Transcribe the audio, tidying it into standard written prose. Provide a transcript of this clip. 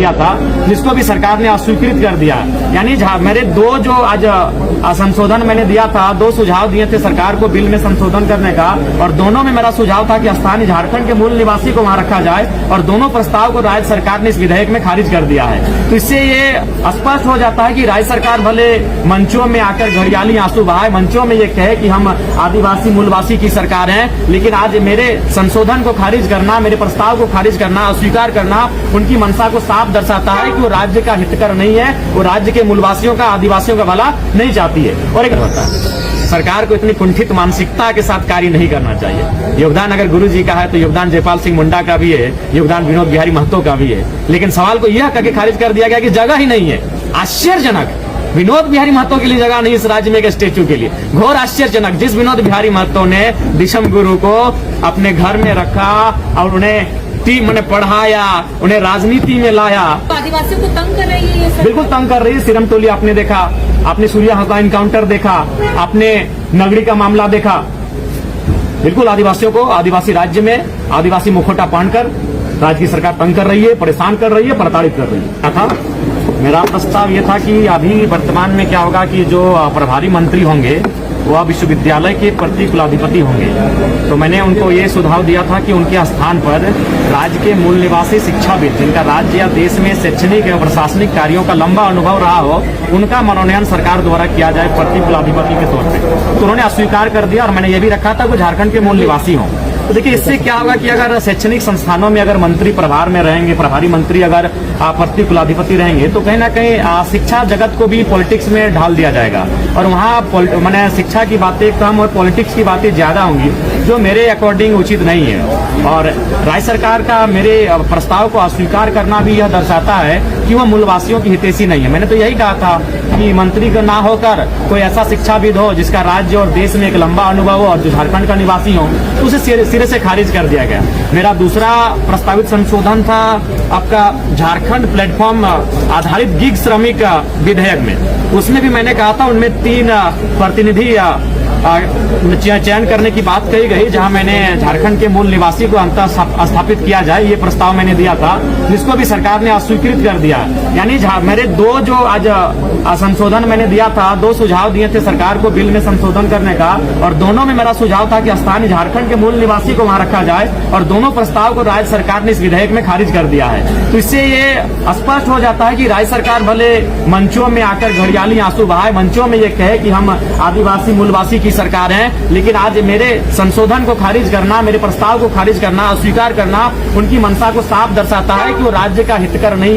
दिया था, जिसको भी सरकार ने अस्वीकृत कर दिया। यानी मेरे दो जो आज संशोधन मैंने दिया था, दो सुझाव दिए थे सरकार को बिल में संशोधन करने का, और दोनों में मेरा सुझाव था कि स्थानीय झारखंड के मूल निवासी को वहां रखा जाए, और दोनों प्रस्ताव को राज्य सरकार ने इस विधेयक में खारिज कर दिया है। तो इससे ये स्पष्ट हो जाता है कि राज्य सरकार भले मंचों में आकर घड़ियाली आंसू बहाए, मंचों में ये कहे कि हम आदिवासी मूलवासी की सरकार है, लेकिन आज मेरे संशोधन को खारिज करना, मेरे प्रस्ताव को खारिज करना, अस्वीकार करना उनकी मंशा को साफ दर्शाता है कि वो राज्य का हितकर नहीं है, वो राज्य के मूलवासियों का, आदिवासियों का भला नहीं चाहती है। और एक होता है, सरकार को इतनी कुंठित मानसिकता के साथ कार्य नहीं करना चाहिए। योगदान अगर गुरु जी का है तो योगदान जयपाल सिंह मुंडा का भी है, योगदान विनोद बिहारी महतो का भी है, लेकिन सवाल को यह करके खारिज कर दिया गया कि जगह ही नहीं है। आश्चर्यजनक, विनोद बिहारी महतो के लिए जगह नहीं इस राज्य में एक स्टेच्यू के लिए, घोर आश्चर्यजनक। जिस विनोद बिहारी महतो ने दिशम गुरु को अपने घर में रखा और उन्हें मैंने पढ़ाया, उन्हें राजनीति में लाया, आदिवासियों को तंग कर रही है। बिल्कुल तंग कर रही है। सिरम टोली आपने देखा, आपने सूर्या का इनकाउंटर देखा, आपने नगरी का मामला देखा। बिल्कुल आदिवासियों को, आदिवासी राज्य में आदिवासी मुखौटा पहनकर राज्य की सरकार तंग कर रही है, परेशान कर रही है, प्रताड़ित कर रही है। था मेरा प्रस्ताव ये था कि अभी वर्तमान में क्या होगा कि जो प्रभारी मंत्री होंगे वह विश्वविद्यालय के प्रति कुलाधिपति होंगे। तो मैंने उनको ये सुझाव दिया था कि उनके स्थान पर राज्य के मूल निवासी शिक्षाविद, जिनका राज्य या देश में शैक्षणिक एवं प्रशासनिक कार्यों का लंबा अनुभव रहा हो, उनका मनोनयन सरकार द्वारा किया जाए प्रति कुलाधिपति के तौर पर। तो उन्होंने अस्वीकार कर दिया, और मैंने ये भी रखा था कि झारखंड के मूल निवासी हों। तो देखिए, इससे क्या होगा कि अगर शैक्षणिक संस्थानों में अगर मंत्री प्रभार में रहेंगे, प्रभारी मंत्री अगर प्रति कुलाधिपति रहेंगे, तो कहीं ना कहीं शिक्षा जगत को भी पॉलिटिक्स में ढाल दिया जाएगा, और वहाँ मैंने शिक्षा की बातें कम और पॉलिटिक्स की बातें ज्यादा होंगी, जो मेरे अकॉर्डिंग उचित नहीं है। और राज्य सरकार का मेरे प्रस्ताव को अस्वीकार करना भी यह दर्शाता है कि वह मूलवासियों की हितैषी नहीं है। मैंने तो यही कहा था कि मंत्री का ना होकर कोई ऐसा शिक्षाविद हो जिसका राज्य और देश में एक लंबा अनुभव हो और जो झारखंड का निवासी हो, तो उसे सिरे से खारिज कर दिया गया। मेरा दूसरा प्रस्तावित संशोधन था आपका झारखंड प्लेटफॉर्म आधारित गिग श्रमिक विधेयक में। उसमें भी मैंने कहा था उनमें 3 प्रतिनिधि चयन करने की बात कही गई, जहां मैंने झारखंड के मूल निवासी को अंतर स्थापित किया जाए, ये प्रस्ताव मैंने दिया था, जिसको भी सरकार ने अस्वीकृत कर दिया। यानी मेरे दो जो आज संशोधन मैंने दिया था, 2 सुझाव दिए थे सरकार को बिल में संशोधन करने का, और दोनों में मेरा सुझाव था कि स्थानीय झारखंड के मूल निवासी को वहां रखा जाए, और दोनों प्रस्ताव को राज्य सरकार ने इस विधेयक में खारिज कर दिया है। तो इससे ये स्पष्ट हो जाता है कि राज्य सरकार भले मंचों में आकर घड़ियाली आंसू बहाए, मंचों में ये कहे कि हम आदिवासी मूलवासी की सरकार है, लेकिन आज मेरे संशोधन को खारिज करना, मेरे प्रस्ताव को खारिज करना, अस्वीकार करना उनकी मंशा को साफ दर्शाता है कि वो राज्य का हितकर नहीं है।